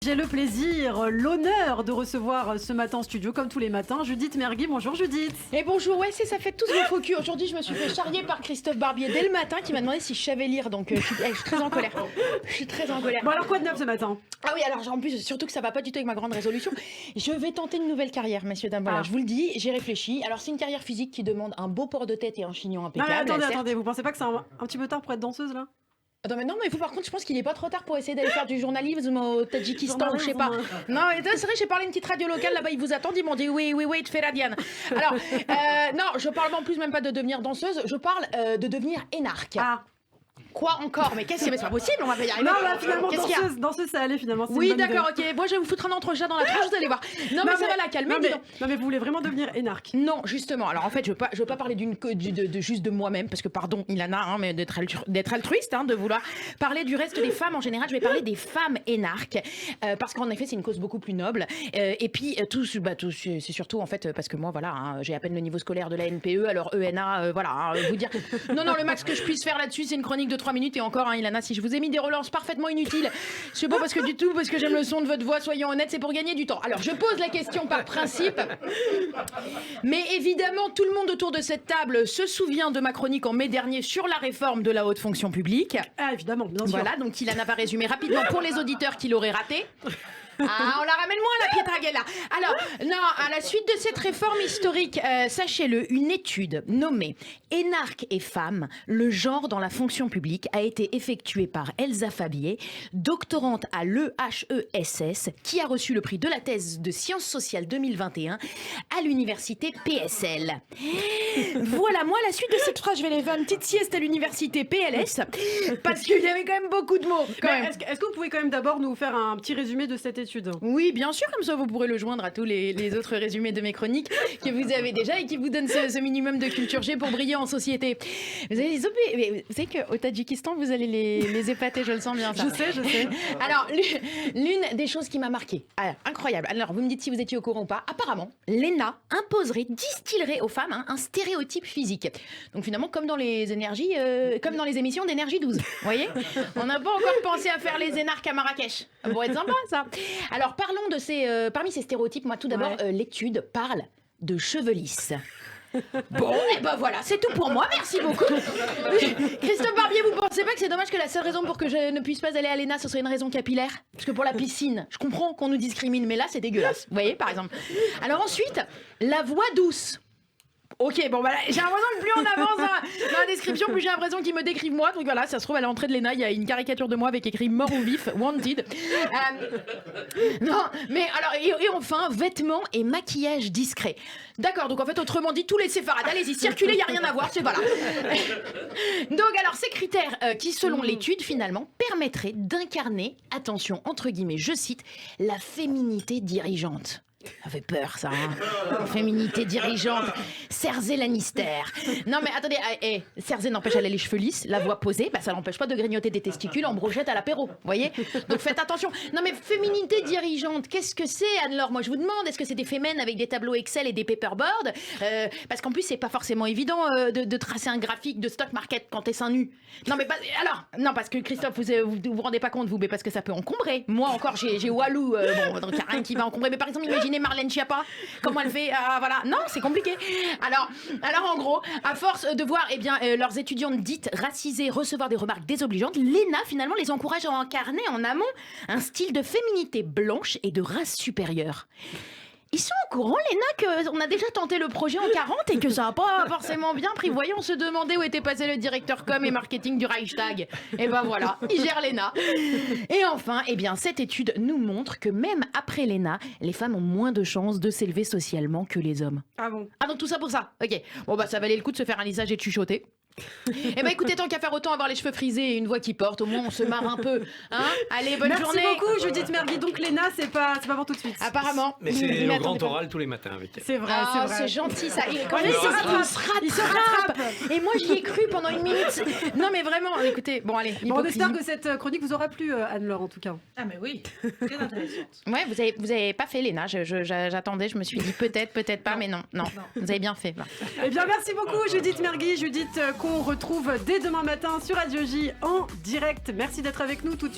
J'ai le plaisir, l'honneur de recevoir ce matin en studio, comme tous les matins, Judith Mergui. Bonjour Judith. Et bonjour, ouais, ça fait tous vos faux culs. Aujourd'hui, je me suis fait charrier par Christophe Barbier dès le matin qui m'a demandé si je savais lire. Donc, je suis très en colère. Je suis très en colère. Bon, alors quoi de neuf ce matin? Ah oui, alors en plus, surtout que ça va pas du tout avec ma grande résolution. Je vais tenter une nouvelle carrière, messieurs, dames. Voilà, je vous le dis, j'ai réfléchi. Alors, c'est une carrière physique qui demande un beau port de tête et un chignon impeccable. Non, mais attendez, vous pensez pas que c'est un petit peu tard pour être danseuse là? Attends, mais non, mais par contre, je pense qu'il est pas trop tard pour essayer d'aller faire du journalisme au Tadjikistan ou je sais pas. Non, mais c'est vrai, j'ai parlé à une petite radio locale là-bas, ils vous attendent, ils m'ont dit oui, tu fais Radiane. Alors, non, je parle en plus même pas de devenir danseuse, je parle de devenir énarque. Ah. Quoi encore? Mais qu'est-ce que c'est pas possible, on va pas y arriver. Non, bah finalement, danseuse, ça allait finalement. Oui, d'accord, ok. Moi, je vais vous foutre un entrechat dans la tronche, vous allez voir. Non, mais ça va la calmer, dis donc. Non, mais vous voulez vraiment devenir énarque? Non, justement. Alors, en fait, je veux pas parler juste de moi-même, parce que, pardon, Ilana, hein, mais d'être altruiste, hein, de vouloir parler du reste des femmes en général. Je vais parler des femmes énarques, parce qu'en effet, c'est une cause beaucoup plus noble. Et puis, c'est surtout, en fait, parce que moi, voilà, hein, j'ai à peine le niveau scolaire de la NPE, alors ENA, voilà, hein, vous dire. Non, le max que je puisse faire là-dessus, c'est une chronique de 3 minutes et encore, hein, Ilana, si je vous ai mis des relances parfaitement inutiles, c'est pas parce que j'aime le son de votre voix, soyons honnêtes, c'est pour gagner du temps. Alors, je pose la question par principe, mais évidemment, tout le monde autour de cette table se souvient de ma chronique en mai dernier sur la réforme de la haute fonction publique. Ah, évidemment, bien sûr. Voilà, donc Ilana va résumer rapidement pour les auditeurs qui l'auraient raté. Ah, on la ramène moins, la Pietragella. Alors, non, à la suite de cette réforme historique, sachez-le, une étude nommée Énarques et femmes, le genre dans la fonction publique a été effectuée par Elsa Fabier, doctorante à l'EHESS, qui a reçu le prix de la thèse de sciences sociales 2021 à l'université PSL. Voilà, moi, à la suite de cette phrase, je vais aller faire une petite sieste à l'université PLS, parce qu'il y avait quand même beaucoup de mots. Est-ce que vous pouvez quand même d'abord nous faire un petit résumé de cette étude? Oui, bien sûr, comme ça vous pourrez le joindre à tous les autres résumés de mes chroniques que vous avez déjà et qui vous donnent ce minimum de culture G pour briller en société. Vous savez qu'au Tadjikistan, vous allez les épater, je le sens bien ça. Je sais. Alors, l'une des choses qui m'a marquée, incroyable, alors vous me dites si vous étiez au courant ou pas, apparemment, l'ENA distillerait aux femmes un stéréotype physique. Donc finalement, comme dans les énergies, comme dans les émissions d'énergie 12, vous voyez. On n'a pas encore pensé à faire les énarques à Marrakech. Ça pourrait être sympa, ça. Alors, parlons de parmi ces stéréotypes, moi, tout d'abord, l'étude parle de cheveux lisses. Bon, et ben voilà, c'est tout pour moi, merci beaucoup. Christophe Barbier, vous pensez pas que c'est dommage que la seule raison pour que je ne puisse pas aller à l'ENA, ce soit une raison capillaire? Parce que pour la piscine, je comprends qu'on nous discrimine, mais là, c'est dégueulasse. Vous voyez, par exemple. Alors ensuite, la voix douce. Ok, bon, voilà, j'ai l'impression que plus on avance dans la description, plus j'ai l'impression qu'ils me décrivent moi. Donc voilà, ça se trouve à l'entrée de l'ENA, il y a une caricature de moi avec écrit mort ou vif, wanted. Non, mais alors, et enfin, vêtements et maquillage discret. D'accord, donc en fait, autrement dit, tous les séfarades, allez-y, circulez, il n'y a rien à voir, c'est voilà. Donc alors, ces critères qui, selon l'étude, finalement, permettraient d'incarner, attention, entre guillemets, je cite, la féminité dirigeante. Ça fait peur, ça, hein. Féminité dirigeante. Cersei Lannister. Non, mais attendez, Cersei n'empêche d'aller les cheveux lisses, la voix posée, ça l'empêche pas de grignoter des testicules en brochette à l'apéro, vous voyez. Donc faites attention. Non, mais féminité dirigeante, qu'est-ce que c'est, Anne-Laure? Moi, je vous demande, est-ce que c'est des fémènes avec des tableaux Excel et des paperboards? Parce qu'en plus, c'est pas forcément évident de tracer un graphique de stock market quand t'es seins nus. Non, mais non, parce que Christophe, vous rendez pas compte, mais parce que ça peut encombrer. Moi, encore, j'ai Walou, bon, donc y a rien qui va encombrer. Mais par exemple, imaginez Marlène Schiappa, comment elle fait, voilà, non, c'est compliqué. Alors en gros, à force de voir leurs étudiantes dites racisées recevoir des remarques désobligeantes, l'ENA finalement les encourage à incarner en amont un style de féminité blanche et de race supérieure. Ils sont au courant, l'ENA, qu'on a déjà tenté le projet en 40 et que ça n'a pas forcément bien pris. Voyons, on se demandait où était passé le directeur com et marketing du Reichstag. Et ben voilà, il gère l'ENA. Et enfin, cette étude nous montre que même après l'ENA, les femmes ont moins de chances de s'élever socialement que les hommes. Ah bon? Ah donc tout ça pour ça? Ok. Bon ça valait le coup de se faire un lissage et de chuchoter. Écoutez, tant qu'à faire autant avoir les cheveux frisés et une voix qui porte, au moins on se marre un peu. Hein? Allez, bonne journée. Merci beaucoup, Judith Mergui. Donc l'ENA, c'est pas pour tout de suite. Apparemment. Mais c'est au grand oral tous les matins avec elle. C'est vrai, c'est vrai. C'est gentil ça. Il se rattrape. Et moi j'y ai cru pendant une minute. Non mais vraiment, écoutez, bon allez. On espère que cette chronique vous aura plu, Anne-Laure, en tout cas. Ah mais oui, très intéressante. Ouais, vous avez pas fait l'ENA. J'attendais, je me suis dit peut-être pas, mais non. Vous avez bien fait. Eh bien, merci beaucoup, Judith Mergui. Judith, qu'on retrouve dès demain matin sur Radio J en direct. Merci d'être avec nous tout de suite.